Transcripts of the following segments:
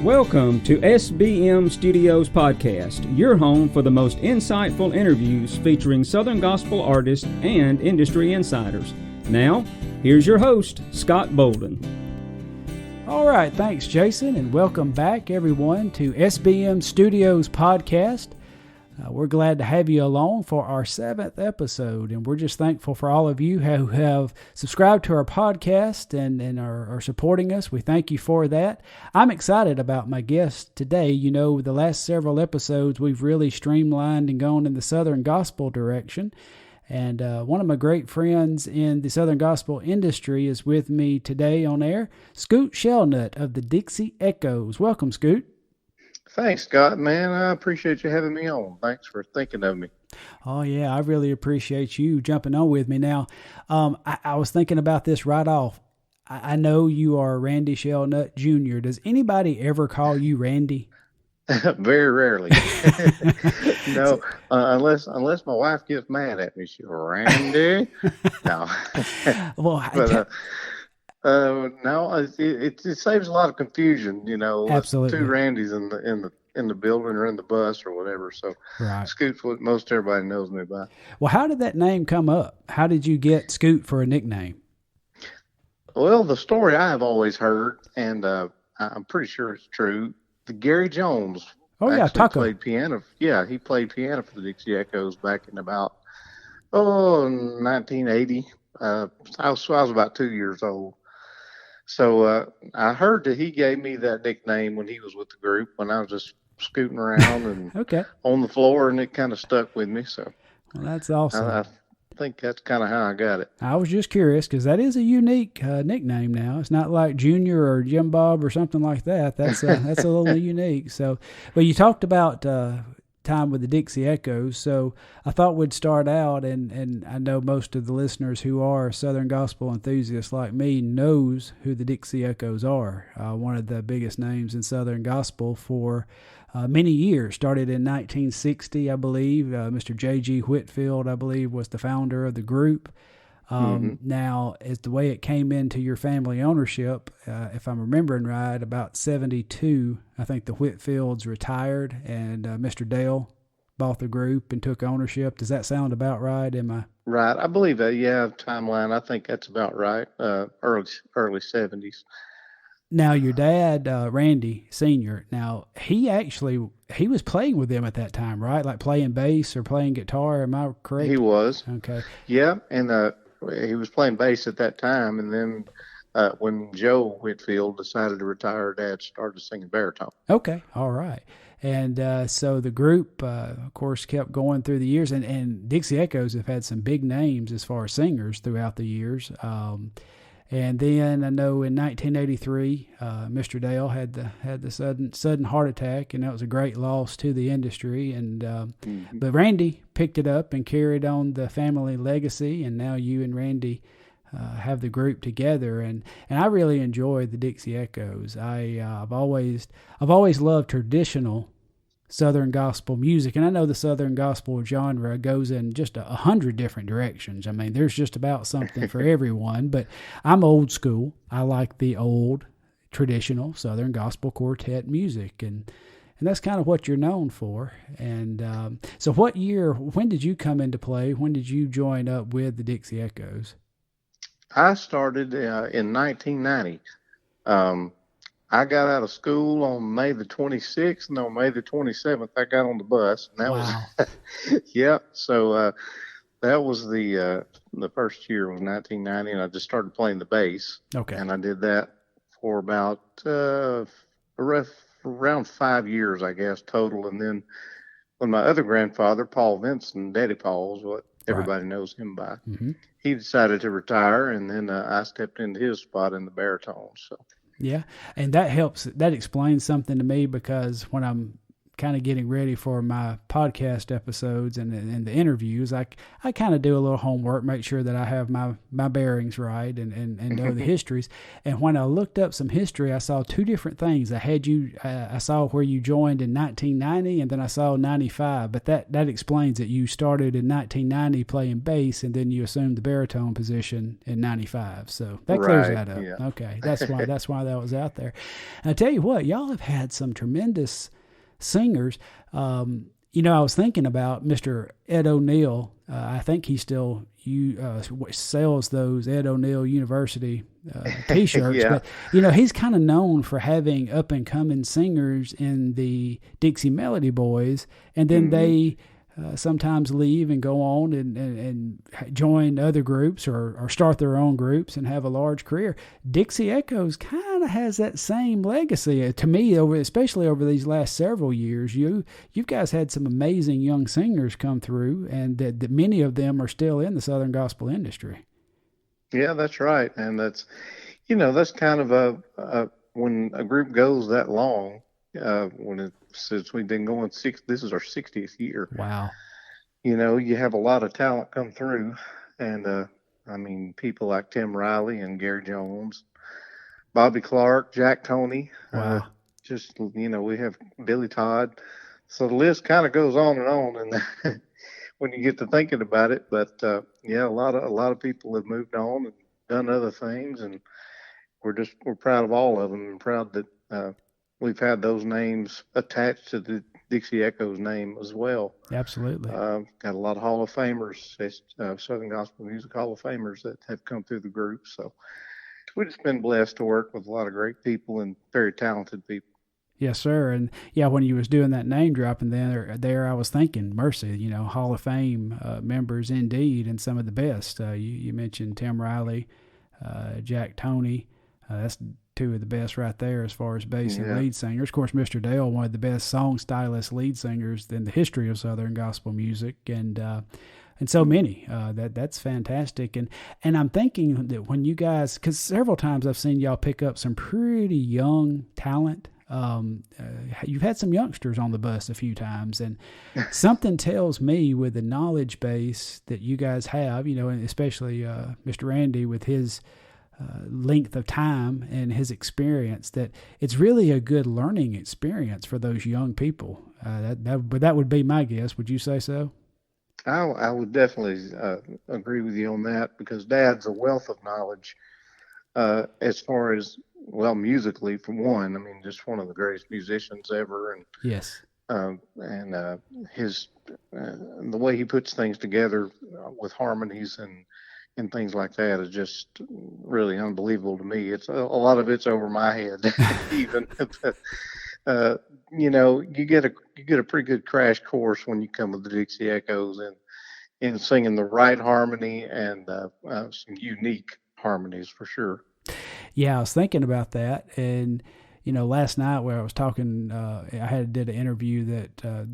Welcome to SBM Studios Podcast, your home for the most insightful interviews featuring Southern Gospel artists and industry insiders. Now, here's your host, Scott Bouldin. All right, thanks, Jason, and welcome back, everyone, to SBM Studios Podcast. We're glad to have you along for our 7th episode, and we're just thankful for all of you who have subscribed to our podcast and are supporting us. We thank you for that. I'm excited about my guest today. You know, the last several episodes, we've really streamlined and gone in the Southern Gospel direction, and one of my great friends in the Southern Gospel industry is with me today on air, Scoot Shelnut of the Dixie Echoes. Welcome, Scoot. Thanks, Scott, man. I appreciate you having me on. Thanks for thinking of me. Oh, yeah, I really appreciate you jumping on with me. Now, I was thinking about this right off. I know you are Randy Shelnut Jr. Does anybody ever call you Randy? Very rarely. No, unless my wife gets mad at me. She'll, Randy? No. Well, no, it saves a lot of confusion, you know. Absolutely. 2 Randys in the building or in the bus or whatever. So right. Scoot's what most everybody knows me by. Well, how did that name come up? How did you get Scoot for a nickname? Well, the story I have always heard, and I'm pretty sure it's true. Gary Jones. Oh yeah, Taco played piano. Yeah, he played piano for the Dixie Echoes back in about 1980. I was about 2 years old. So I heard that he gave me that nickname when he was with the group, when I was just scooting around and okay. on the floor, and it kind of stuck with me. So well, that's awesome. I think that's kind of how I got it. I was just curious because that is a unique nickname now. It's not like Junior or Jim Bob or something like that. That's a little unique. So, well, you talked about time with the Dixie Echoes, so I thought we'd start out, and I know most of the listeners who are Southern Gospel enthusiasts like me knows who the Dixie Echoes are. One of the biggest names in Southern Gospel for many years. Started in 1960, I believe. Mr. J.G. Whitfield, I believe, was the founder of the group. Now, as the way it came into your family ownership, if I'm remembering right, about 72, I think the Whitfields retired and Mr. Dale bought the group and took ownership. Does that sound about right? Am I right? I believe that. Yeah, timeline. I think that's about right. Early 70s. Now, your dad, Randy Sr., now he was playing with them at that time, right? Like playing bass or playing guitar. Am I correct? He was. Okay. Yeah, and he was playing bass at that time, and then when Joe Whitfield decided to retire, Dad started singing baritone. Okay, all right. And so the group, of course, kept going through the years, and Dixie Echoes have had some big names as far as singers throughout the years. And then I know in 1983, Mr. Dale had the sudden heart attack, and that was a great loss to the industry. And but Randy picked it up and carried on the family legacy, and now you and Randy have the group together. And I really enjoy the Dixie Echoes. I've always loved traditional Southern Gospel music, and I know the Southern Gospel genre goes in just 100 different directions. I mean, there's just about something for everyone, but I'm old school. I like the old traditional Southern Gospel quartet music, and that's kind of what you're known for. And so when did you come into play? When did you join up with the Dixie Echoes? I started in 1990. I got out of school on May the 26th, and on May the 27th, I got on the bus. And that was, yeah. So that was the first year of 1990, and I just started playing the bass. Okay. And I did that for about around 5 years, I guess, total. And then when my other grandfather, Paul Vincent, Daddy Paul is what everybody knows him by, he decided to retire, and then I stepped into his spot in the baritone. So. Yeah, and that helps. That explains something to me, because when I'm kind of getting ready for my podcast episodes and the interviews, I kind of do a little homework, make sure that I have my bearings right and know the histories. And when I looked up some history, I saw two different things. I saw where you joined in 1990, and then I saw 95. But that explains it. You started in 1990 playing bass, and then you assumed the baritone position in 95. So that clears that up. Yeah. Okay, that's why that was out there. And I tell you what, y'all have had some tremendous singers. I was thinking about Mr. Ed O'Neill. I think he still sells those Ed O'Neill University T-shirts. Yeah. But, he's kind of known for having up-and-coming singers in the Dixie Melody Boys, and then they sometimes leave and go on and join other groups or start their own groups and have a large career. Dixie Echoes kind of has that same legacy to me, especially over these last several years. You guys had some amazing young singers come through, and that many of them are still in the Southern gospel industry. Yeah, that's right. And that's kind of when a group goes that long, since we've been going this is our 60th year. Wow. You have a lot of talent come through, and people like Tim Riley and Gary Jones, Bobby Clark, Jack Toney. Wow. We have Billy Todd. So the list kind of goes on and on, and when you get to thinking about it, but a lot of people have moved on and done other things, and we're proud of all of them, and proud that we've had those names attached to the Dixie Echoes name as well. Absolutely. Got a lot of Hall of Famers, Southern Gospel Music Hall of Famers that have come through the group. So we've just been blessed to work with a lot of great people and very talented people. Yes, sir. And when you was doing that name dropping there, I was thinking, mercy, Hall of Fame members indeed, and some of the best. You mentioned Tim Riley, Jack Toney. That's two of the best right there as far as bass and lead singers. Of course, Mr. Dale, one of the best song stylist lead singers in the history of Southern gospel music, and so many. That's fantastic. And I'm thinking that when you guys, because several times I've seen y'all pick up some pretty young talent. You've had some youngsters on the bus a few times, and something tells me with the knowledge base that you guys have, and especially Mr. Randy with his length of time and his experience, that it's really a good learning experience for those young people. That would be my guess. Would you say so? I would definitely agree with you on that, because Dad's a wealth of knowledge as far as, musically, for one. Just one of the greatest musicians ever, and yes, his the way he puts things together with harmonies and things like that is just really unbelievable to me. It's a lot of it's over my head, even. You get a pretty good crash course when you come with the Dixie Echoes in singing the right harmony and some unique harmonies for sure. Yeah, I was thinking about that, and last night where I was talking, I did an interview that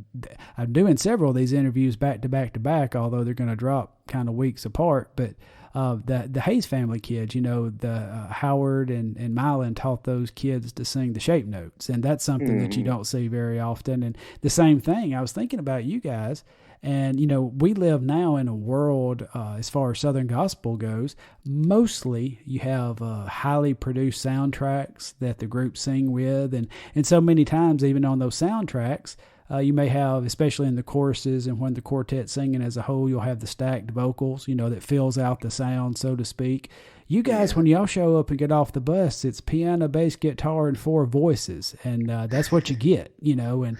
I'm doing several of these interviews back to back to back, although they're going to drop kind of weeks apart. But the Hayes family kids, the Howard and Mylan taught those kids to sing the shape notes, and that's something that you don't see very often. And the same thing, I was thinking about you guys. And, we live now in a world, as far as Southern gospel goes, mostly you have highly produced soundtracks that the groups sing with. And so many times, even on those soundtracks, you may have, especially in the choruses and when the quartet's singing as a whole, you'll have the stacked vocals, that fills out the sound, so to speak. You guys, when y'all show up and get off the bus, it's piano, bass, guitar, and 4 voices. And that's what you get, and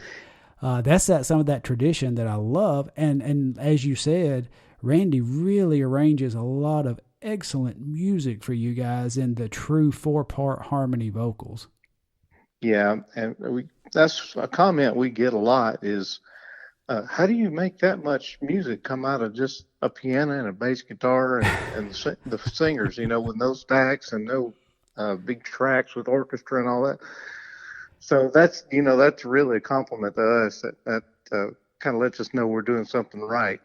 that's some of that tradition that I love. And as you said, Randy really arranges a lot of excellent music for you guys in the true 4-part harmony vocals. Yeah, and that's a comment we get a lot is, how do you make that much music come out of just a piano and a bass guitar and the singers, with no stacks and no big tracks with orchestra and all that? So that's really a compliment to us. That kind of lets us know we're doing something right.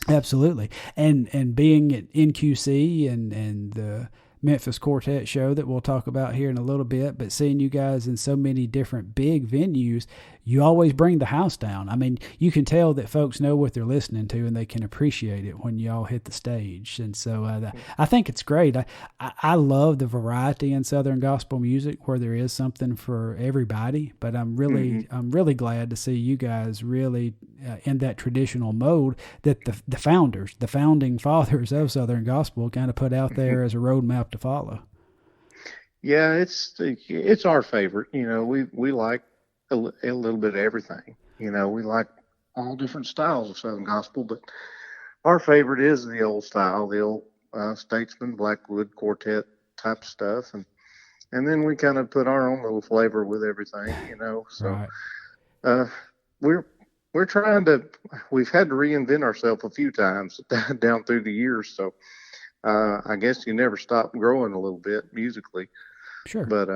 Absolutely. And being at NQC and the Memphis Quartet Show that we'll talk about here in a little bit, but seeing you guys in so many different big venues, you always bring the house down. I mean, you can tell that folks know what they're listening to and they can appreciate it when y'all hit the stage. And so I think it's great. I love the variety in Southern gospel music where there is something for everybody, but I'm really glad to see you guys really in that traditional mode that the founding fathers of Southern gospel kind of put out there as a roadmap to follow. Yeah, it's our favorite. We like a little bit of everything. We like all different styles of Southern gospel, but our favorite is the old style, the old Statesman, Blackwood quartet type stuff, and then we kind of put our own little flavor with everything. So right. We're trying to. We've had to reinvent ourselves a few times down through the years, so I guess you never stop growing a little bit musically. Sure. But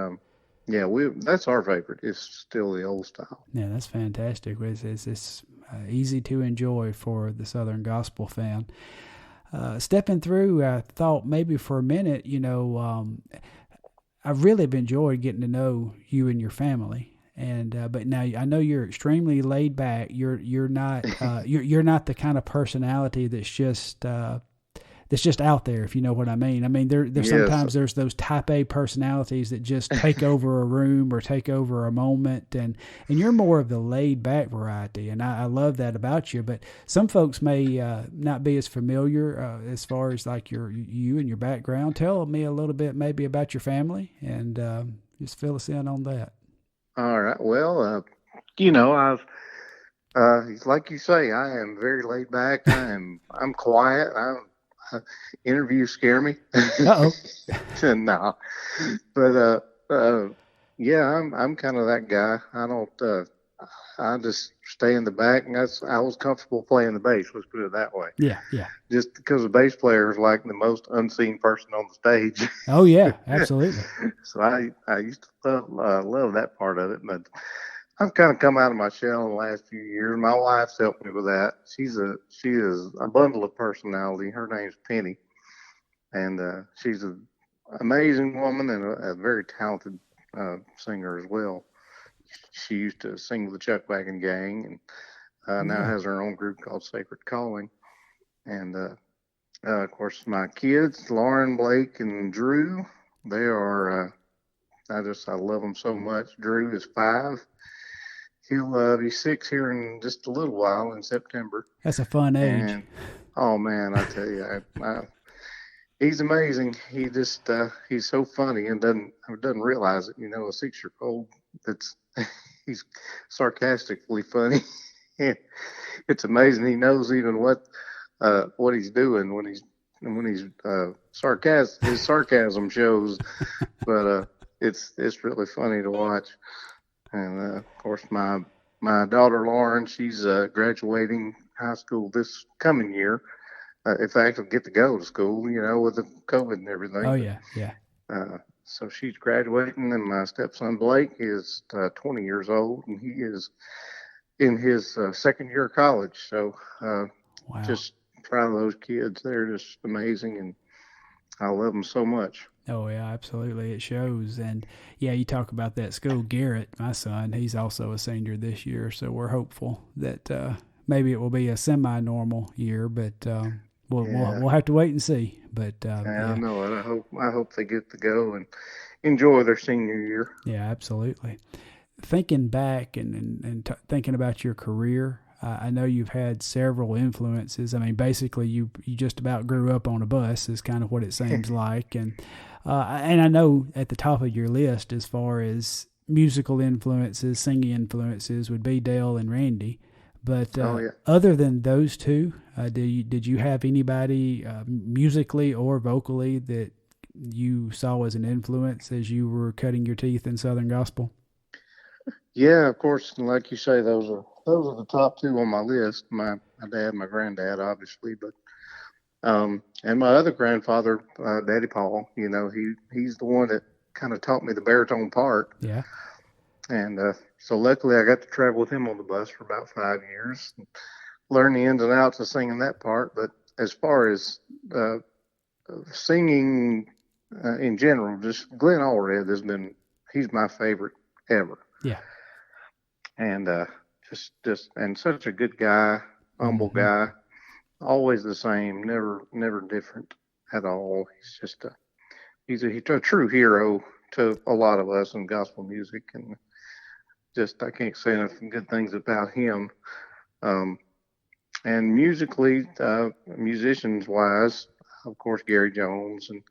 yeah, that's our favorite. It's still the old style. Yeah, that's fantastic. It's easy to enjoy for the Southern gospel fan. Stepping through, I thought maybe for a minute, I've really enjoyed getting to know you and your family. And but now I know you're extremely laid back. You're not you're not the kind of personality that's just out there, if you know what I mean. I mean, there's yes. Sometimes there's those type A personalities that just take over a room or take over a moment, and you're more of the laid back variety, and I love that about you. But some folks may not be as familiar as far as like you and your background. Tell me a little bit maybe about your family, and just fill us in on that. All right. Well, I've like you say, I am very laid back. I'm quiet. Interviews scare me. Uh-oh. No, but yeah, I'm kind of that guy. I don't. I just stay in the back, and I was comfortable playing the bass. Let's put it that way. Yeah. Just because the bass player is like the most unseen person on the stage. Oh yeah, absolutely. So I used to love that part of it, but I've kind of come out of my shell in the last few years. My wife's helped me with that. She is a bundle of personality. Her name's Penny, and she's an amazing woman and a very talented singer as well. She used to sing with the Chuck Wagon Gang, and now has her own group called Sacred Calling. And of course, my kids, Lauren, Blake, and Drew, they are. I love them so much. Drew is 5. He'll be 6 here in just a little while in September. That's a fun age. And, oh man, I tell you, he's amazing. He's so funny and doesn't realize it. A 6-year-old he's sarcastically funny. It's amazing. He knows even what he's doing when he's sarcastic. His sarcasm shows, but it's really funny to watch. And of course, my daughter Lauren, she's graduating high school this coming year. In fact, I'll get to go to school, with the COVID and everything. Oh yeah. So she's graduating, and my stepson Blake is 20 years old, and he is in his second year of college. So wow. Just proud of those kids. They're just amazing, and I love them so much. Oh yeah, absolutely. It shows. And yeah, you talk about that school. Garrett, my son, he's also a senior this year, so we're hopeful that maybe it will be a semi-normal year, but we'll have to wait and see. But I know it. I hope they get to go and enjoy their senior year. Yeah, absolutely. Thinking back and thinking about your career, I know you've had several influences. I mean, basically, you just about grew up on a bus is kind of what it seems like. And I know at the top of your list as far as musical influences, singing influences would be Dale and Randy. But other than those two, did you have anybody musically or vocally that you saw as an influence as you were cutting your teeth in Southern gospel? Yeah, of course. Like you say, those are the top two on my list. My dad, my granddad, obviously, but and my other grandfather, Daddy Paul. He's the one that kind of taught me the baritone part. Yeah. And so luckily, I got to travel with him on the bus for about 5 years, and learn the ins and outs of singing that part. But as far as singing in general, just Glenn Allred he's my favorite ever. Yeah. and and such a good guy, humble guy, always the same, never different at all. He's a true hero to a lot of us in gospel music, and I can't say enough good things about him. And musically, musicians wise, of course, Gary Jones and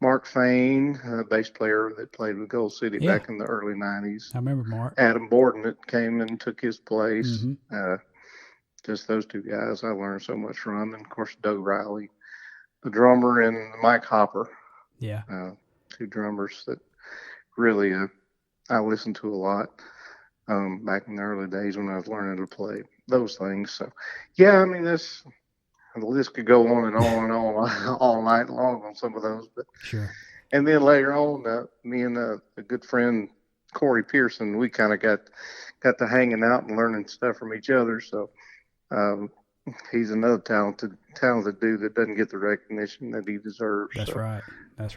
Mark Fain, bass player that played with Gold City back in the early 90s. I remember Mark. Adam Bouldin that came and took his place. Just those two guys I learned so much from. And, of course, Doug Riley, the drummer, and Mike Hopper. Yeah. Two drummers that really I listened to a lot back in the early days when I was learning to play those things. So, yeah, I mean, the list could go on and on and on all night long on some of those. But sure. And then later on, me and a good friend, Corey Pearson, we kind of got to hanging out and learning stuff from each other. So he's another talented dude that doesn't get the recognition that he deserves. That's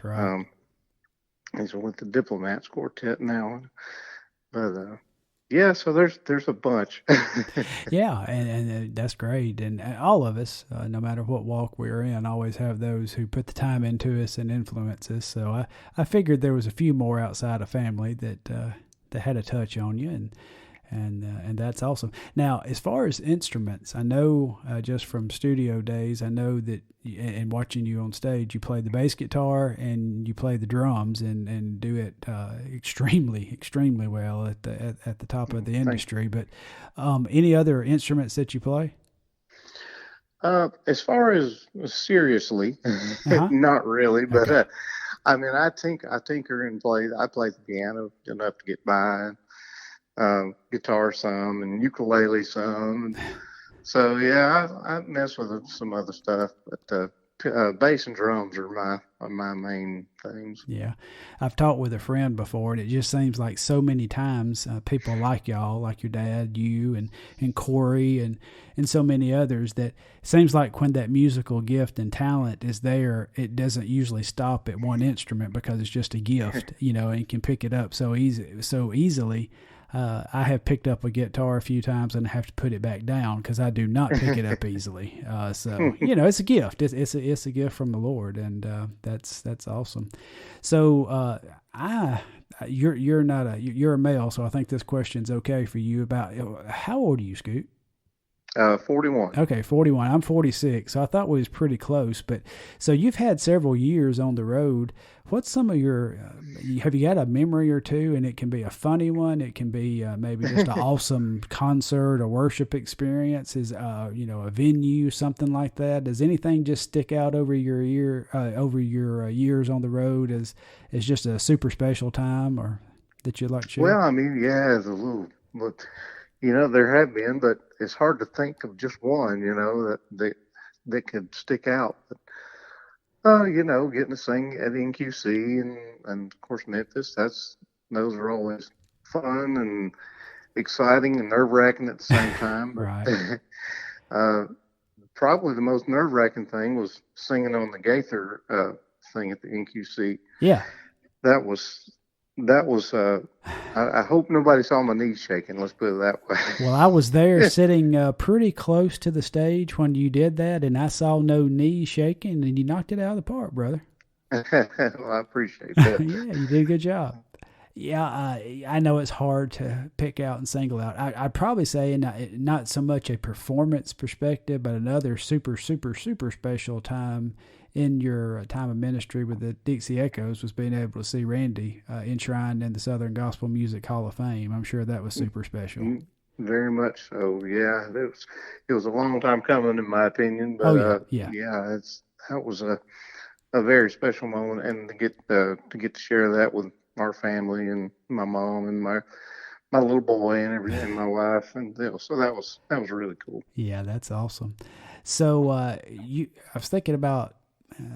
right. He's with the Diplomats Quartet now. But yeah, so there's a bunch. Yeah, and that's great. And all of us, no matter what walk we're in, always have those who put the time into us and influence us. So I figured there was a few more outside of family that had a touch on you, and that's awesome. Now, as far as instruments, I know just from studio days, I know that and watching you on stage, you play the bass guitar and you play the drums and do it extremely well at the top of the industry. But any other instruments that you play? As far as seriously, not really. But okay. I mean, I tinker and play. I play the piano enough to get by. Guitar some and ukulele some. So yeah, I mess with some other stuff, but bass and drums are my main things. Yeah, I've talked with a friend before, and it just seems like so many times people like y'all, like your dad, you, and Corey, and so many others, that it seems like when that musical gift and talent is there, it doesn't usually stop at one instrument because it's just a gift, and you can pick it up so easily. I have picked up a guitar a few times and I have to put it back down because I do not pick it up easily. So it's a gift. It's a gift from the Lord, and that's awesome. So you're a male, so I think this question's okay for you. About how old are you, Scoot? 41. Okay, 41. I'm 46, so I thought we was pretty close. But so you've had several years on the road. What's some of your? Have you got a memory or two? And it can be a funny one. It can be maybe just an awesome concert or worship experience. Is a venue, something like that. Does anything just stick out over your years on the road as just a super special time, or that you'd like to share? Well, I mean, yeah, it's a little, but there have been, but it's hard to think of just one, that could stick out. But, getting to sing at NQC and of course Memphis, those are always fun and exciting and nerve-wracking at the same time. Right. Probably the most nerve-wracking thing was singing on the Gaither thing at the NQC. Yeah. That was I hope nobody saw my knees shaking, let's put it that way. Well, I was there sitting pretty close to the stage when you did that, and I saw no knees shaking, and you knocked it out of the park, brother. Well, I appreciate that. Yeah, you did a good job. Yeah, I know it's hard to pick out and single out. I'd probably say not so much a performance perspective, but another super, super, super special time in your time of ministry with the Dixie Echoes was being able to see Randy enshrined in the Southern Gospel Music Hall of Fame. I'm sure that was super special. Very much so. Yeah, it was a long time coming, in my opinion. But that was a very special moment, and to get to share that with our family and my mom and my little boy and everything, my wife, and so that was really cool. Yeah, that's awesome. So I was thinking about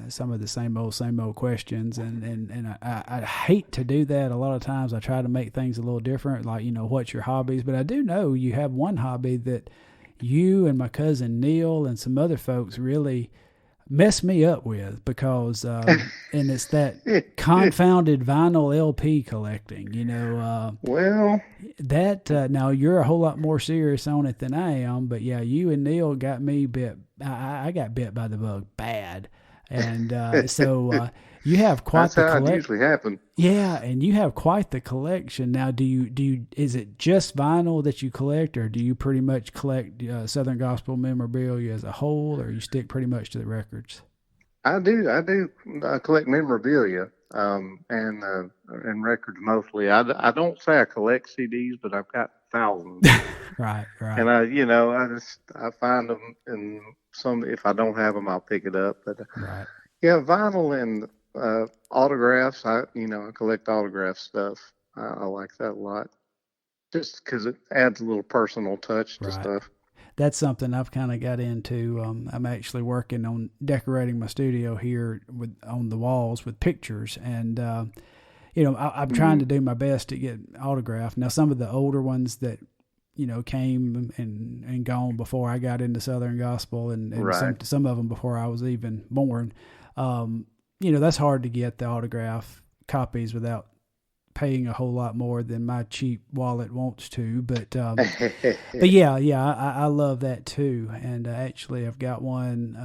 some of the same old questions, and I hate to do that. A lot of times I try to make things a little different, like what's your hobbies, but I do know you have one hobby that you and my cousin Neil and some other folks really mess me up with because, and it's that confounded vinyl LP collecting, Well, that, now you're a whole lot more serious on it than I am, but yeah, you and Neil got me bit. I got bit by the bug bad. And, so, you have quite the collection. That's how it usually happens. Yeah, and you have quite the collection. Now, do you? Is it just vinyl that you collect, or do you pretty much collect Southern Gospel memorabilia as a whole, or you stick pretty much to the records? I do. I collect memorabilia and records mostly. I don't say I collect CDs, but I've got thousands. Right. And I find them, and some, if I don't have them, I'll pick it up. But right. Yeah, vinyl and autographs. I collect autograph stuff. I like that a lot, just because it adds a little personal touch to stuff. That's something I've kind of got into. I'm actually working on decorating my studio here on the walls with pictures, and I'm trying to do my best to get autographed. Now, some of the older ones that came and gone before I got into Southern Gospel, and some of them before I was even born. That's hard to get the autograph copies without paying a whole lot more than my cheap wallet wants to. But yeah, I love that too. And actually, I've got one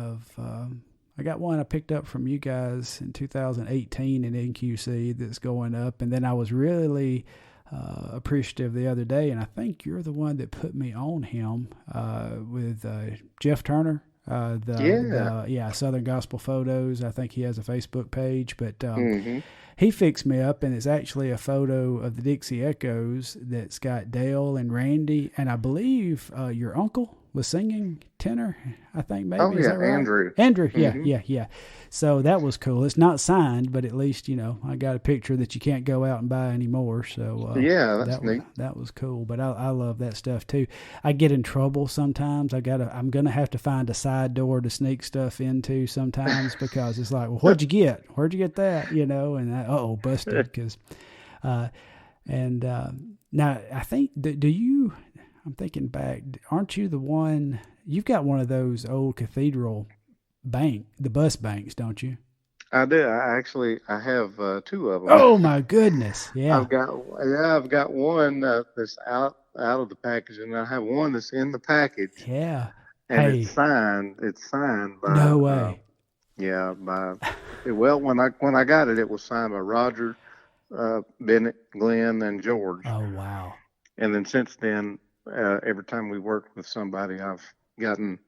I picked up from you guys in 2018 in NQC that's going up. And then I was really appreciative the other day, and I think you're the one that put me on him with Jeff Turner. Southern Gospel Photos. I think he has a Facebook page, but he fixed me up, and it's actually a photo of the Dixie Echoes that's got Dale and Randy, and I believe your uncle was singing tenor, I think maybe. Oh, is that right? Andrew, yeah. So that was cool. It's not signed, but at least, I got a picture that you can't go out and buy anymore. So that's neat. That was cool, but I love that stuff too. I get in trouble sometimes. I'm going to have to find a side door to sneak stuff into sometimes because it's like, well, what'd you get? Where'd you get that? And busted. Because, now I think, do you... I'm thinking back. Aren't you the one? You've got one of those old cathedral the bus banks, don't you? I do. I have two of them. Oh my goodness! Yeah. I've got one that's out of the package, and I have one that's in the package. Yeah. And it's signed. It's signed by. No way. Well, when I got it, it was signed by Roger, Bennett, Glenn, and George. Oh wow. And then since then. Every time we worked with somebody, I've gotten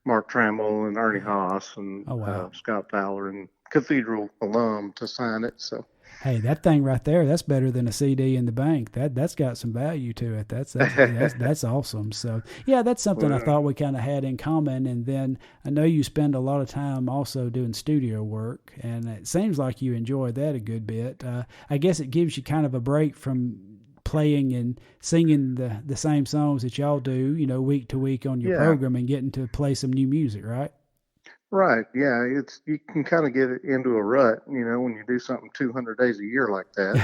Mark Trammell and Ernie Haas and Scott Fowler and Cathedral alum to sign it. So, hey, that thing right there, that's better than a CD in the bank. That's got some value to it. That's awesome. So, yeah, that's something I thought we kind of had in common. And then I know you spend a lot of time also doing studio work, and it seems like you enjoy that a good bit. I guess it gives you kind of a break from playing and singing the same songs that y'all do, week to week on your program, and getting to play some new music, right? Right. Yeah. You can kind of get into a rut, when you do something 200 days a year like that.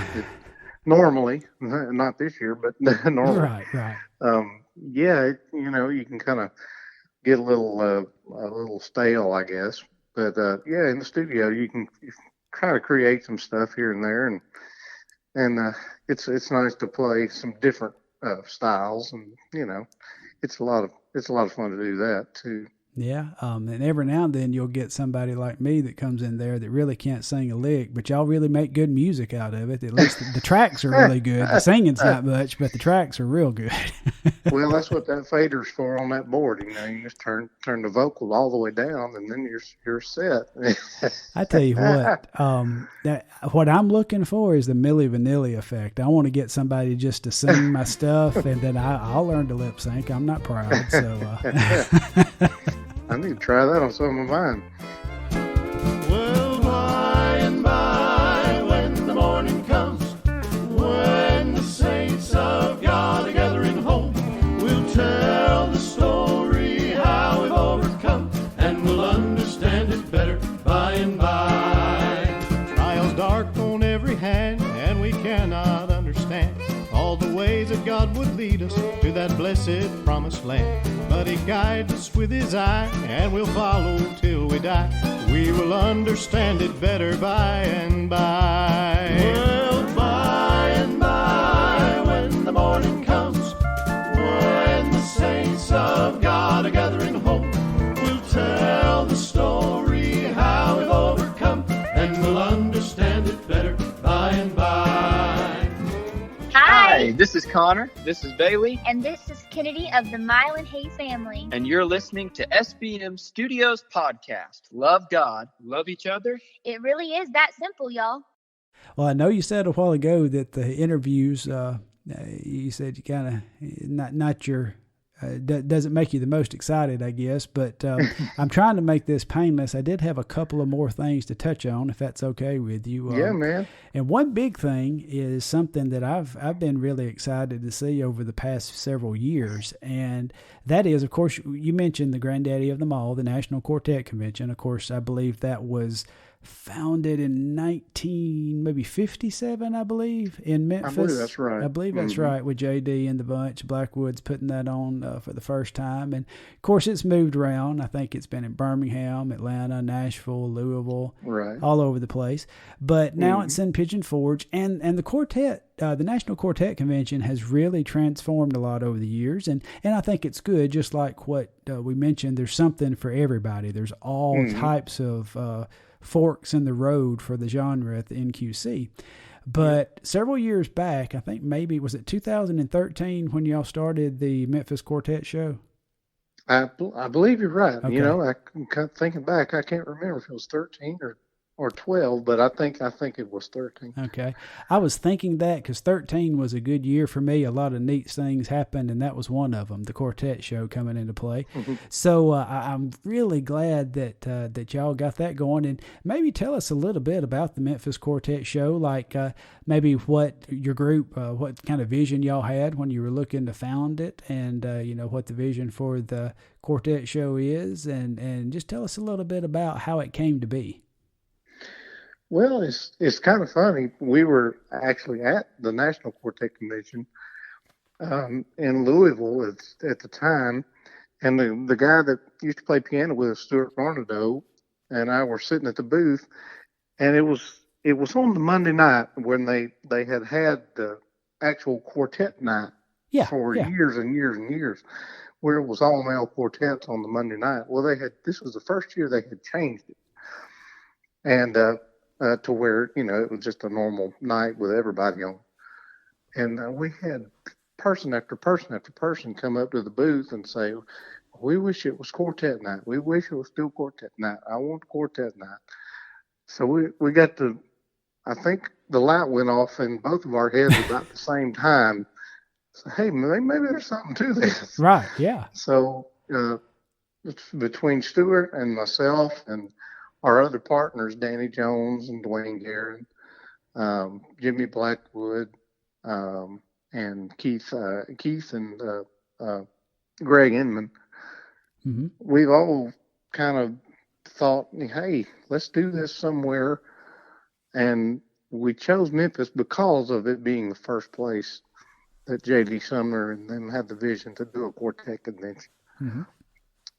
Normally, not this year, but normally. Right. You can kind of get a little stale, I guess. But in the studio, you can try to create some stuff here and there, and it's nice to play some different styles, and it's a lot of fun to do that too. Yeah, and every now and then you'll get somebody like me that comes in there that really can't sing a lick, but y'all really make good music out of it. At least the tracks are really good. The singing's not much, but the tracks are real good. Well, that's what that fader's for on that board. You just turn the vocal all the way down, and then you're set. I tell you what, what I'm looking for is the Milli Vanilli effect. I want to get somebody just to sing my stuff, and then I'll learn to lip sync. I'm not proud, so. I need to try that on some of mine. Well, by and by, when the morning comes, when the saints of God are gathering home, we'll tell the story how we've overcome, and we'll understand it better by and by. Trials dark on every hand, and we cannot understand all all the ways that God would lead us to that blessed promised land. But he guides us with his eye, and we'll follow till we die. We will understand it better by and by. Well, by and by, when the morning comes, when the saints of God are gathering home, we'll tell the story how we've overcome, and we'll understand it better by and by. Hi, this is Connor. This is Bailey. And this is Kennedy of the Mile and Hay family. And you're listening to SBM Studios podcast. Love God, love each other. It really is that simple, y'all. Well, I know you said a while ago that the interviews, you said you kind of not your doesn't make you the most excited, I guess. But I'm trying to make this painless. I did have a couple of more things to touch on, if that's okay with you. Yeah, man. And one big thing is something that I've been really excited to see over the past several years, and that is, of course, you mentioned the granddaddy of them all, the National Quartet Convention. Of course, I believe that was founded in 1957, I believe, in Memphis. I believe that's right. I believe that's right, with J.D. and the bunch, Blackwood's putting that on for the first time. And, of course, it's moved around. I think it's been in Birmingham, Atlanta, Nashville, Louisville, right, all over the place. But now it's in Pigeon Forge. And the quartet, the National Quartet Convention has really transformed a lot over the years. And I think it's good, just like what we mentioned, there's something for everybody. There's all types of forks in the road for the genre at the NQC. But several years back, I think maybe, was it 2013 when y'all started the Memphis Quartet Show? I believe you're right. Okay. You know, I'm kind of thinking back, I can't remember if it was 13 or 12, but I think it was 13. Okay. I was thinking that because 13 was a good year for me. A lot of neat things happened, and that was one of them, the Quartet Show coming into play. So I'm really glad that y'all got that going. And maybe tell us a little bit about the Memphis Quartet Show, like maybe what your group, what kind of vision y'all had when you were looking to found it, and what the vision for the Quartet Show is, and just tell us a little bit about how it came to be. Well, it's kind of funny. We were actually at the National Quartet Convention in Louisville at the time, and the guy that used to play piano with us, Stuart Barnado, and I were sitting at the booth, and it was on the Monday night when they had the actual quartet night for years and years and years, where it was all male quartets on the Monday night. Well, this was the first year they had changed it, and to where, it was just a normal night with everybody on. And we had person after person after person come up to the booth and say, we wish it was quartet night. We wish it was still quartet night. I want quartet night. So we got to, I think the light went off in both of our heads about the same time. So, hey, maybe there's something to this. Right, yeah. So between Stuart and myself and our other partners, Danny Jones and Dwayne Guerin, Jimmy Blackwood, and Keith and Greg Inman, we've all kind of thought, hey, let's do this somewhere. And we chose Memphis because of it being the first place that J.D. Sumner and them had the vision to do a quartet convention.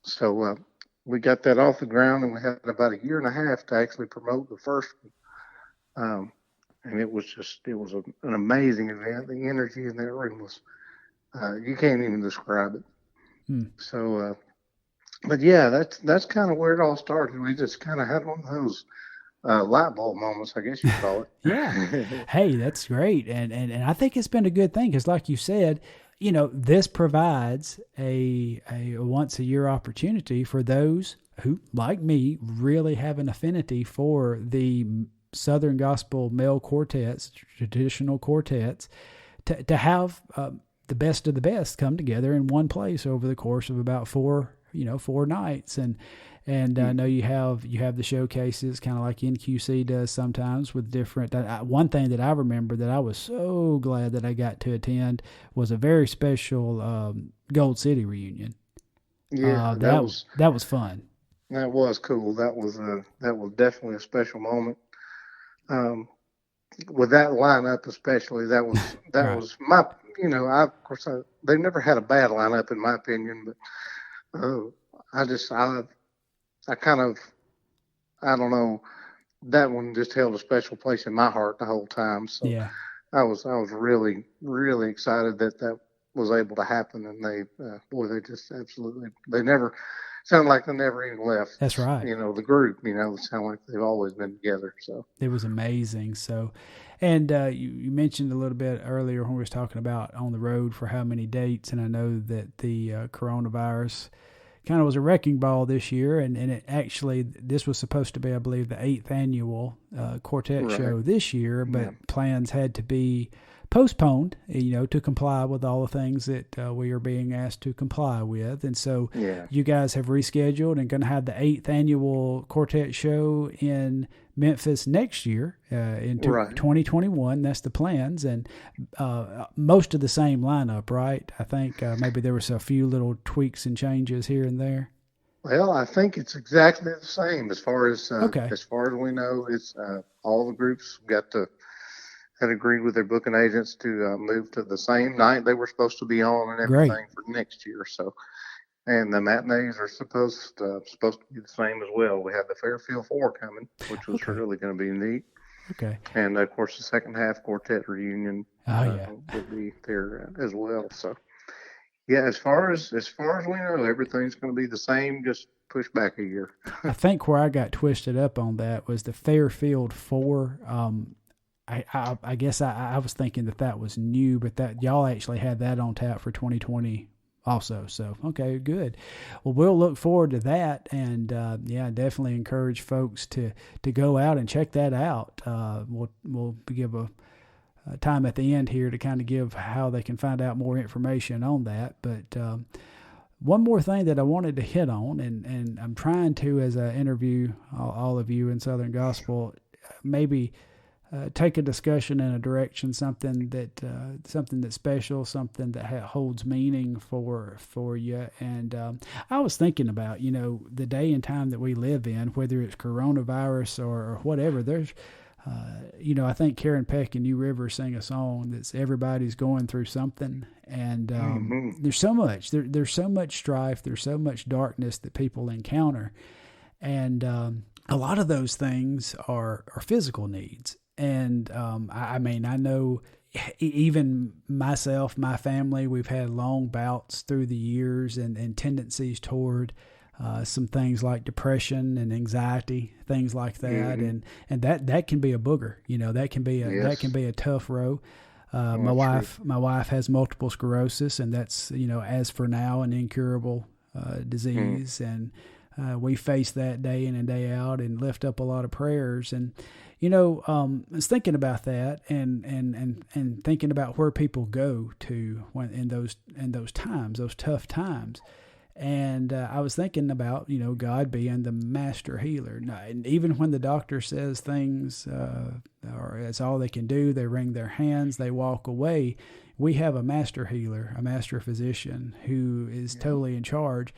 So we got that off the ground, and we had about a year and a half to actually promote the first one. And it was an amazing event. The energy in that room was, you can't even describe it. So, but yeah, that's kind of where it all started. We just kind of had one of those light bulb moments, I guess you'd call it. Yeah. Hey, that's great. And I think it's been a good thing because, like you said, this provides a once a year opportunity for those who, like me, really have an affinity for the Southern Gospel male quartets, traditional quartets, to have the best of the best come together in one place over the course of about 4 nights. And I know you have the showcases, kind of like NQC does sometimes with different. One thing that I remember that I was so glad that I got to attend was a very special Gold City reunion. Yeah, that was fun. That was cool. That was definitely a special moment. With that lineup, especially, that was Right. was of course, they've never had a bad lineup in my opinion, but I kind of, I don't know, that one just held a special place in my heart the whole time. So Yeah. I was really, really excited that was able to happen. And they just absolutely, they never, sounded like they never even left. That's right. The group, it sounded like they've always been together. So it was amazing. So, and you mentioned a little bit earlier when we was talking about on the road for how many dates, and I know that the coronavirus kind of was a wrecking ball this year, and it actually, this was supposed to be, I believe, the 8th annual quartet show this year, but plans had to be postponed, to comply with all the things that we are being asked to comply with. And so you guys have rescheduled and going to have the 8th annual quartet show in Memphis next year in 2021. That's the plans. And most of the same lineup, right? I think maybe there was a few little tweaks and changes here and there. Well, I think it's exactly the same as far as we know. It's all the groups had agreed with their booking agents to move to the same night they were supposed to be on and everything for next year. So, and the matinees are supposed to be the same as well. We have the Fairfield 4 coming, which was really going to be neat. Okay. And of course, the second half quartet reunion will be there as well. So, yeah, as far as we know, everything's going to be the same. Just push back a year. I think where I got twisted up on that was the Fairfield 4. I guess I was thinking that was new, but that y'all actually had that on tap for 2020 also. So, okay, good. Well, we'll look forward to that. And definitely encourage folks to go out and check that out. We'll give a time at the end here to kind of give how they can find out more information on that. But one more thing that I wanted to hit on, and I'm trying to, as I interview all of you in Southern Gospel, maybe take a discussion in a direction, something that's special, something that holds meaning for you. And I was thinking about, the day and time that we live in, whether it's coronavirus or whatever. There's, I think Karen Peck and New River sing a song that's everybody's going through something, and there's so much. There's so much strife. There's so much darkness that people encounter, and a lot of those things are physical needs. And I know even myself, my family, we've had long bouts through the years and tendencies toward some things like depression and anxiety, things like that. And that can be a booger, that can be a tough row. My wife has multiple sclerosis, and that's, as for now, an incurable disease. And we face that day in and day out and lift up a lot of prayers. And I was thinking about that and thinking about where people go to when in those times, those tough times. And I was thinking about, God being the master healer. And even when the doctor says things or it's all they can do, they wring their hands, they walk away, we have a master healer, a master physician who is totally in charge.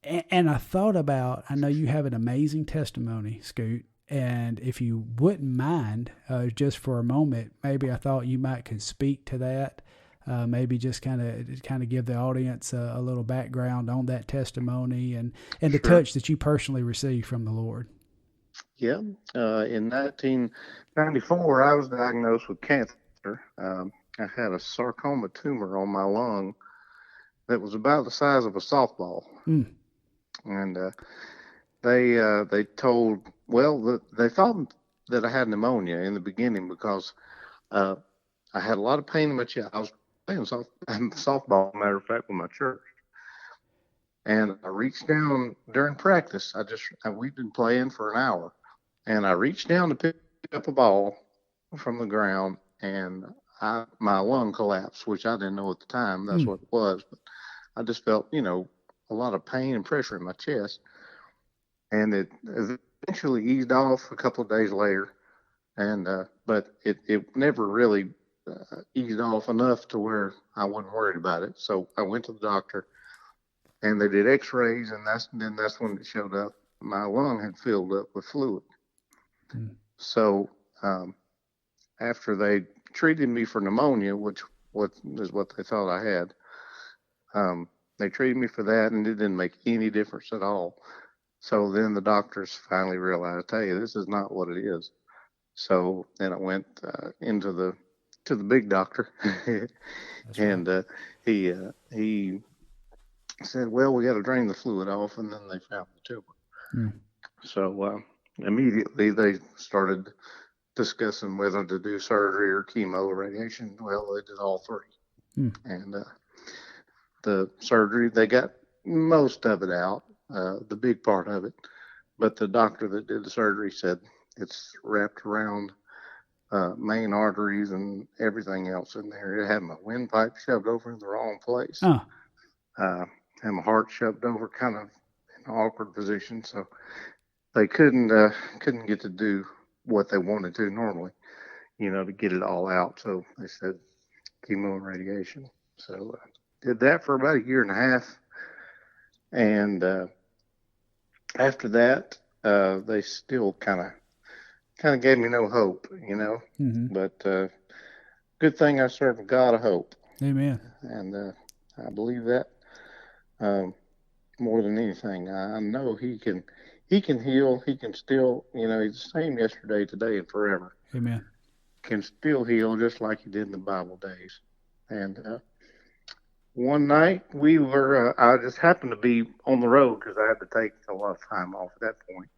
And I thought about, I know you have an amazing testimony, Scoot, and if you wouldn't mind, just for a moment, maybe I thought you could speak to that, maybe just kind of give the audience a little background on that testimony and the touch that you personally received from the Lord. Yeah, in 1994, I was diagnosed with cancer. I had a sarcoma tumor on my lung that was about the size of a softball. And they told, they thought that I had pneumonia in the beginning because I had a lot of pain in my chest. I was playing softball, matter of fact, with my church. And I reached down during practice. We'd been playing for an hour. And I reached down to pick up a ball from the ground, and my lung collapsed, which I didn't know at the time. That's what it was. But I just felt, a lot of pain and pressure in my chest. And it eventually eased off a couple of days later. And but it never really eased off enough to where I wasn't worried about it. So I went to the doctor, and they did x-rays, and that's when it showed up. My lung had filled up with fluid. So after they treated me for pneumonia, which what they thought I had. They treated me for that, and it didn't make any difference at all. So then the doctors finally realized, hey, this is not what it is. So then I went to the big doctor, and he said, well, we got to drain the fluid off, and then they found the tumor. So immediately they started discussing whether to do surgery or chemo or radiation. Well, they did all three. And the surgery, they got most of it out, the big part of it. But the doctor that did the surgery said it's wrapped around main arteries and everything else in there. It had my windpipe shoved over in the wrong place. And my heart shoved over kind of in an awkward position. So they couldn't get to do what they wanted to normally, to get it all out. So they said chemo and radiation. So did that for about 1.5 years. And after that, they still kind of gave me no hope, But good thing I serve a God of hope. Amen. And I believe that more than anything. I know He can heal. He can still, He's the same yesterday, today, and forever. Amen. Can still heal just like He did in the Bible days. And one night I just happened to be on the road because I had to take a lot of time off at that point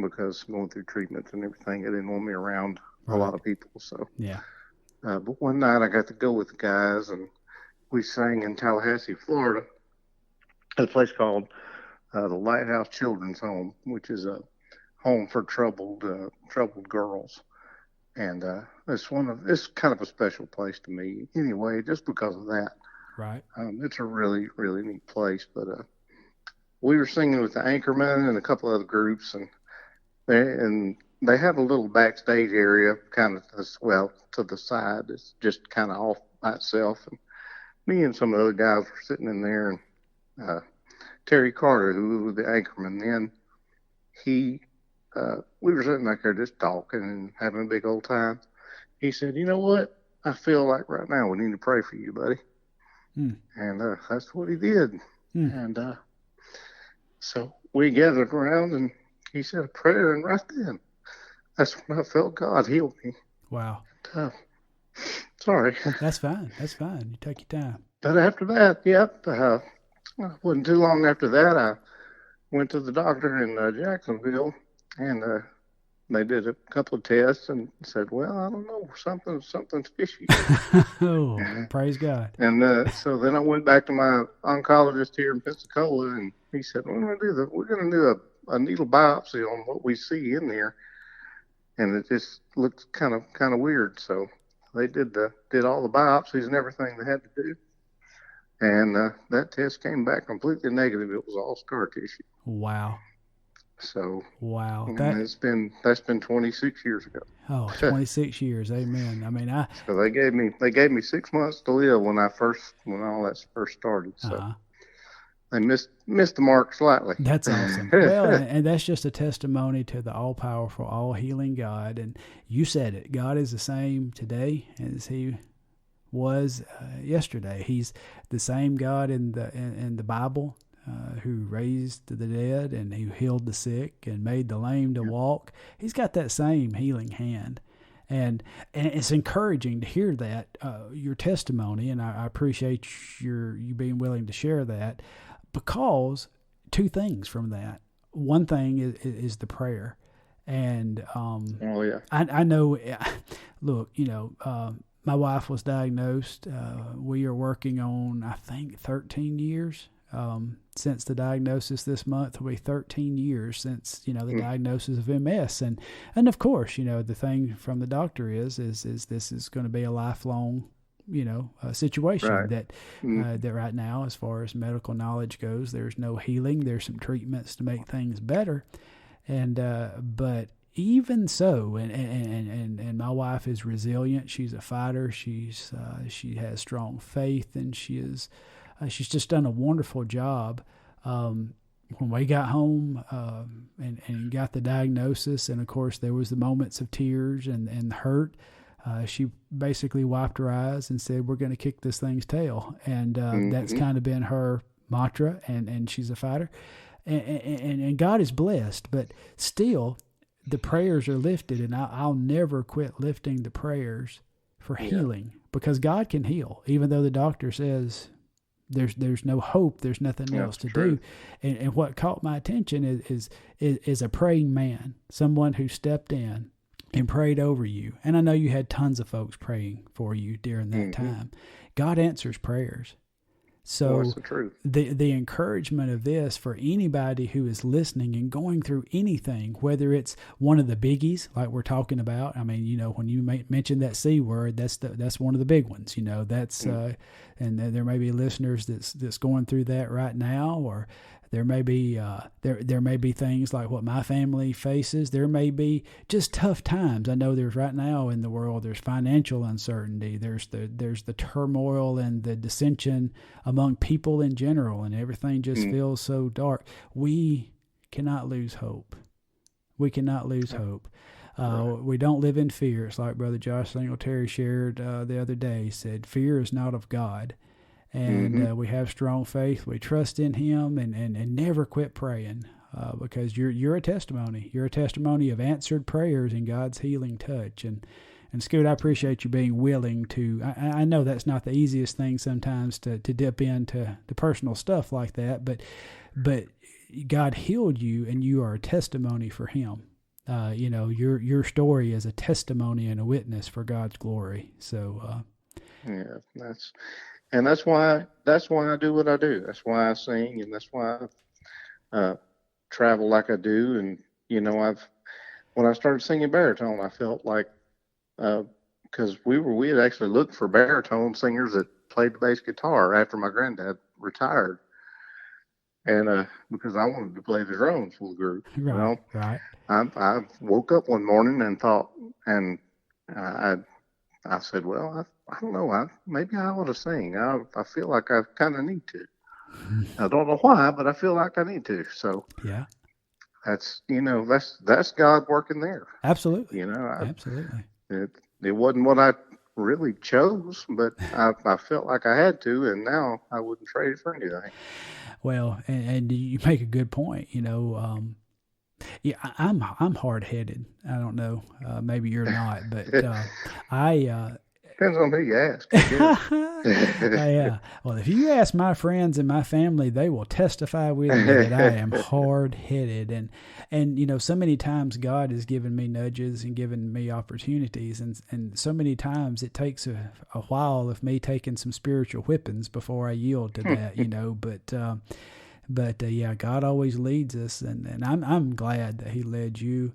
because going through treatments and everything, they didn't want me around a lot of people. So yeah. But one night I got to go with the guys, and we sang in Tallahassee, Florida, at a place called the Lighthouse Children's Home, which is a home for troubled girls. And it's kind of a special place to me anyway, just because of that. Right. It's a really, really neat place. But we were singing with the Anchorman and a couple other groups, and they have a little backstage area kind of to the side. It's just kind of off by itself. And me and some of the other guys were sitting in there, and Terry Carter, who was the Anchorman then, we were sitting back there just talking and having a big old time. He said, you know what? I feel like right now we need to pray for you, buddy. And that's what he did. And so we gathered around, and he said a prayer, and right then, that's when I felt God heal me. Wow. Sorry. That's fine. You take your time. But after that, wasn't too long after that, I went to the doctor in Jacksonville, and they did a couple of tests and said, well, I don't know, something's fishy. Oh, praise God. And so then I went back to my oncologist here in Pensacola, and he said, we're going to do a needle biopsy on what we see in there. And it just looks kind of weird. So they did all the biopsies and everything they had to do. And that test came back completely negative. It was all scar tissue. Wow. So wow, that's been 26 years ago. Oh, 26 years. Amen. I mean, so they gave me 6 months to live when all that first started. So they missed the mark slightly. That's awesome. Well, and that's just a testimony to the all-powerful, all-healing God. And you said it. God is the same today as He was yesterday. He's the same God in the Bible. Who raised the dead and who healed the sick and made the lame to walk. He's got that same healing hand. And it's encouraging to hear that, your testimony, and I appreciate you being willing to share that, because two things from that. One thing is the prayer. And I know, look, my wife was diagnosed. We are working on, I think, 13 years since the diagnosis. This month will be 13 years since, the diagnosis of MS. And of course, the thing from the doctor is this is going to be a lifelong, situation. Right. That right now, as far as medical knowledge goes, there's no healing. There's some treatments to make things better. And, but even so, and my wife is resilient. She's a fighter. She has strong faith, and she's just done a wonderful job. When we got home and got the diagnosis, and of course there was the moments of tears and hurt. she basically wiped her eyes and said, "We're going to kick this thing's tail." And that's kind of been her mantra, and she's a fighter. And God is blessed, but still the prayers are lifted, and I'll never quit lifting the prayers for healing, because God can heal, even though the doctor says there's no hope, there's nothing else to do. And what caught my attention is a praying man, someone who stepped in and prayed over you. And I know you had tons of folks praying for you during that time. God answers prayers. So the encouragement of this for anybody who is listening and going through anything, whether it's one of the biggies like we're talking about. I mean, you know, when you mention that C word, that's one of the big ones. You know, that's and there may be listeners that's going through that right now, or there may be there may be things like what my family faces. There may be just tough times. I know there's right now in the world, there's financial uncertainty. There's the turmoil and the dissension among people in general, and everything just feels so dark. We cannot lose hope. We cannot lose hope. We don't live in fear. It's like Brother Josh Singletary shared the other day. He said, "Fear is not of God." And we have strong faith. We trust in Him, and never quit praying, because you're a testimony. You're a testimony of answered prayers and God's healing touch. And Scoot, I appreciate you being willing to. I know that's not the easiest thing sometimes to dip into the personal stuff like that, but God healed you, and you are a testimony for Him. You know, your story is a testimony and a witness for God's glory. So that's why I do what I do. That's why I sing, and that's why I travel like I do. And you know, when I started singing baritone, I felt like because we had actually looked for baritone singers that played the bass guitar after my granddad retired, and because I wanted to play the drums for the group. Right. You know? Right. I woke up one morning and thought, and I said, well, I don't know. Maybe I ought to sing. I feel like I kind of need to. I don't know why, but I feel like I need to. So yeah, that's God working there. Absolutely. You know, absolutely. It wasn't what I really chose, but I felt like I had to, and now I wouldn't trade it for anything. Well, and you make a good point. You know, yeah, I'm hard-headed. I don't know. Maybe you're not, but I. Depends on who you ask. Yeah. Well, if you ask my friends and my family, they will testify with me that I am hard-headed. And you know, so many times God has given me nudges and given me opportunities, and so many times it takes a while of me taking some spiritual whippings before I yield to that. You know, but yeah, God always leads us, and I'm glad that He led you.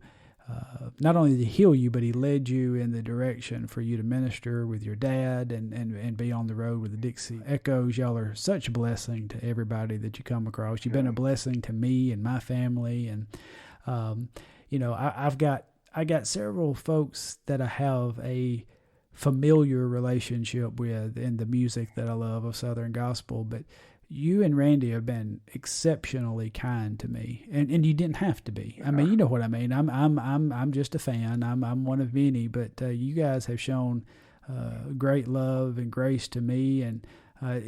Not only to heal you, but He led you in the direction for you to minister with your dad and be on the road with the Dixie Echoes. Y'all are such a blessing to everybody that you come across. You've been a blessing to me and my family. And, you know, I got several folks that I have a familiar relationship with in the music that I love of Southern Gospel, but you and Randy have been exceptionally kind to me, and you didn't have to be. I mean, you know what I mean. I'm just a fan. I'm one of many, but you guys have shown great love and grace to me, and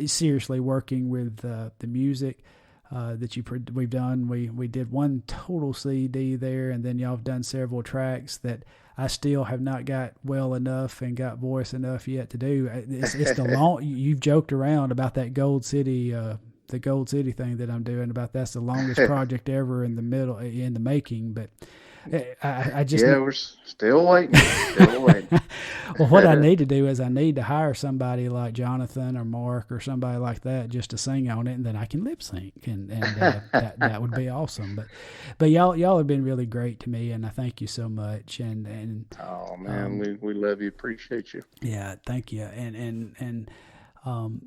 seriously working with the music that we've done. We did one total CD there, and then y'all have done several tracks that I still have not got well enough and got voice enough yet to do. It's the long. You've joked around about that Gold City, the Gold City thing that I'm doing. About that's the longest project ever in the making. But I just we're still waiting. Well, what I need to do is I need to hire somebody like Jonathan or Mark or somebody like that just to sing on it, and then I can lip sync, and that would be awesome. But y'all have been really great to me, and I thank you so much. And oh man, we love you, appreciate you. Yeah, thank you, and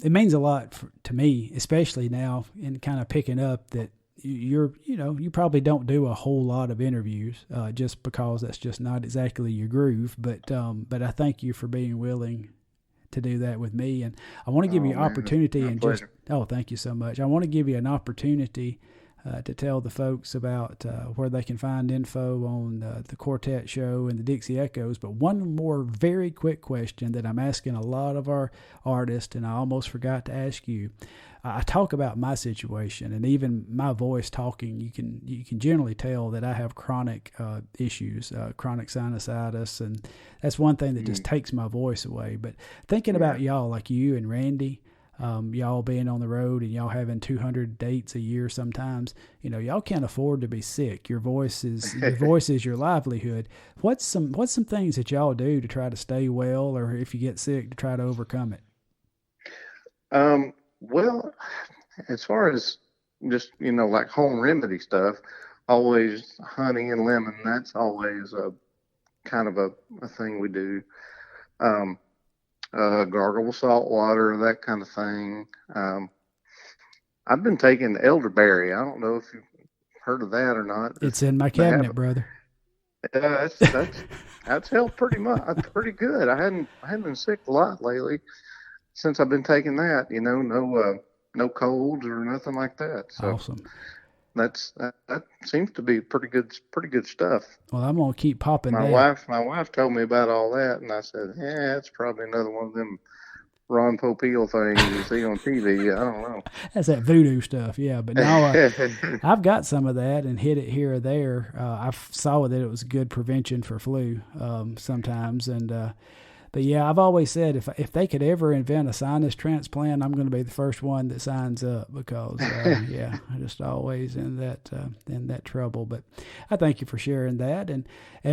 it means a lot to me, especially now in kind of picking up that. You probably don't do a whole lot of interviews just because that's just not exactly your groove. But I thank you for being willing to do that with me. And I want to give you an opportunity and pleasure. thank you so much. I want to give you an opportunity to tell the folks about where they can find info on the Quartet Show and the Dixie Echoes. But one more very quick question that I'm asking a lot of our artists, and I almost forgot to ask you. I talk about my situation, and even my voice talking, you can generally tell that I have chronic issues, chronic sinusitis, and that's one thing that just takes my voice away. But thinking about y'all, like you and Randy, y'all being on the road and y'all having 200 dates a year sometimes, y'all can't afford to be sick. Your voice is your livelihood. What's some things that y'all do to try to stay well, or if you get sick, to try to overcome it? Well, as far as just, like home remedy stuff, always honey and lemon, that's always a kind of a thing we do. Gargle with salt water, that kind of thing. I've been taking elderberry. I don't know if you've heard of that or not. It's in my cabinet, brother. That's helped pretty much. Pretty good. I hadn't been sick a lot lately since I've been taking that. No colds or nothing like that. So awesome. That seems to be pretty good stuff. Well, I'm gonna keep popping my that. My wife told me about all that, and I said, it's probably another one of them Ron Popeil things you see on TV. I don't know. That's that voodoo stuff, yeah. But now I've got some of that and hit it here or there. I saw that it was good prevention for flu sometimes, and but yeah, I've always said if they could ever invent a sinus transplant, I'm going to be the first one that signs up, because I just always in that trouble. But I thank you for sharing that. And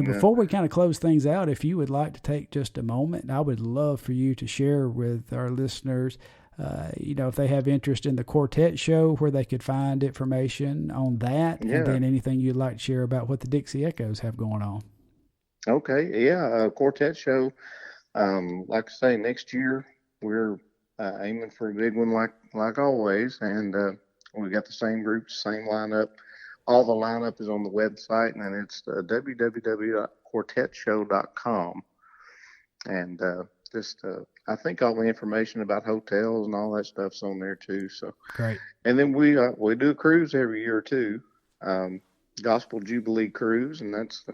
before we kind of close things out, if you would like to take just a moment, I would love for you to share with our listeners, if they have interest in the Quartet Show, where they could find information on that, and then anything you'd like to share about what the Dixie Echoes have going on. Okay, Quartet Show. Like I say, next year we're aiming for a big one, like always, and we got the same groups, same lineup. All the lineup is on the website, and it's www.quartetshow.com. And I think all the information about hotels and all that stuff's on there too. So great. And then we do a cruise every year too, Gospel Jubilee Cruise, and that's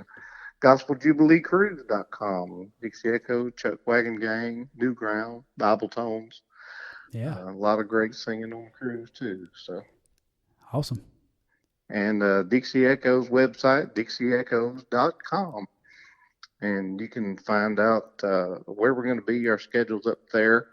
GospelJubileeCruise.com. Dixie Echoes, Chuck Wagon Gang, New Ground, Bible Tones. Yeah. A lot of great singing on the cruise too. So awesome. And Dixie Echoes website, DixieEchoes.com. And you can find out where we're going to be. Our schedule's up there.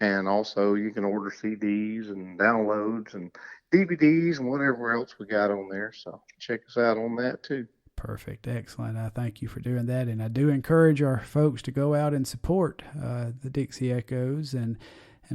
And also you can order CDs and downloads and DVDs and whatever else we got on there. So check us out on that too. Perfect. Excellent. I thank you for doing that. And I do encourage our folks to go out and support the Dixie Echoes and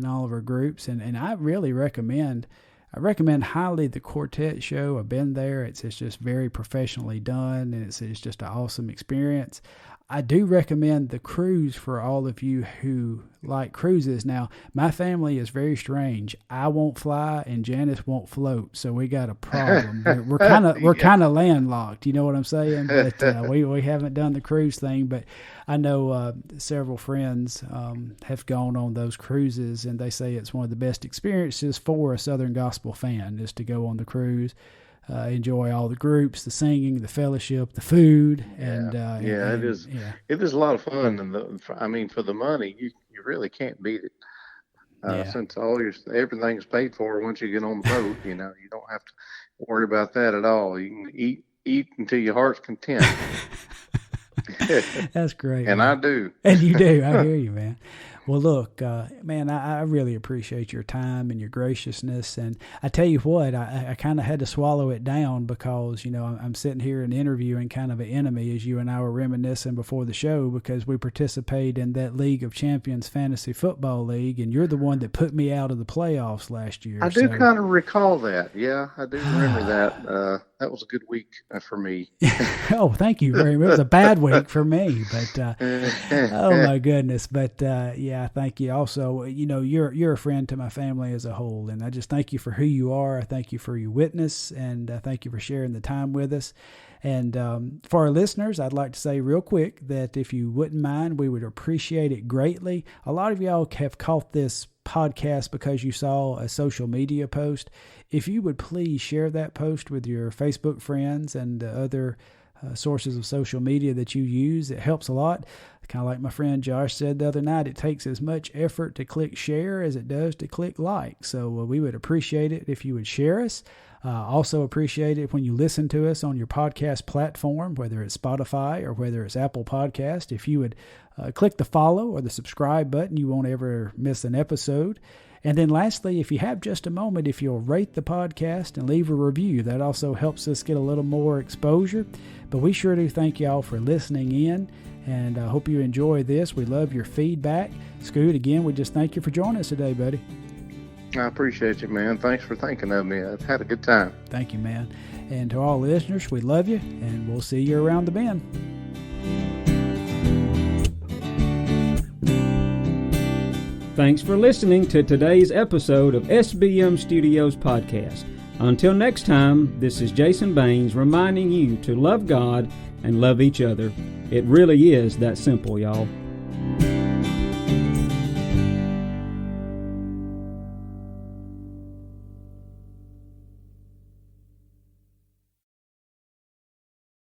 all of our groups. And I really recommend highly the Quartet Show. I've been there. It's just very professionally done, and it's just an awesome experience. I do recommend the cruise for all of you who like cruises. Now, my family is very strange. I won't fly, and Janice won't float, so we got a problem. We're kind of landlocked. You know what I'm saying? But we haven't done the cruise thing. But I know several friends have gone on those cruises, and they say it's one of the best experiences for a Southern Gospel fan is to go on the cruise. Enjoy all the groups, the singing, the fellowship, the food, it is. Yeah. It is a lot of fun, and for the money, you really can't beat it. Since everything's paid for once you get on the boat, you don't have to worry about that at all. You can eat until your heart's content. That's great, and man. I do, and you do. I hear you, man. Well, look, man, I really appreciate your time and your graciousness. And I tell you what, I kind of had to swallow it down because, I'm sitting here and interviewing kind of an enemy, as you and I were reminiscing before the show, because we participate in that League of Champions Fantasy Football League, and you're the one that put me out of the playoffs last year. I do kind of recall that. Yeah, I do remember that. That was a good week for me. Oh, thank you very much. It was a bad week for me, but oh my goodness. But yeah, Yeah, I thank you. Also, you're a friend to my family as a whole, and I just thank you for who you are. I thank you for your witness, and I thank you for sharing the time with us. And for our listeners, I'd like to say real quick that if you wouldn't mind, we would appreciate it greatly. A lot of y'all have caught this podcast because you saw a social media post. If you would please share that post with your Facebook friends and other sources of social media that you use, it helps a lot. Kind of like my friend Josh said the other night, it takes as much effort to click share as it does to click like. So we would appreciate it if you would share us. Also appreciate it when you listen to us on your podcast platform, whether it's Spotify or whether it's Apple Podcast. If you would click the follow or the subscribe button, you won't ever miss an episode. And then lastly, if you have just a moment, if you'll rate the podcast and leave a review, that also helps us get a little more exposure. But we sure do thank y'all for listening in, and I hope you enjoy this. We love your feedback. Scoot, again, we just thank you for joining us today, buddy. I appreciate you, man. Thanks for thinking of me. I've had a good time. Thank you, man. And to all listeners, we love you, and we'll see you around the bend. Thanks for listening to today's episode of SBM Studios Podcast. Until next time, this is Jason Baines reminding you to love God and love each other. It really is that simple, y'all.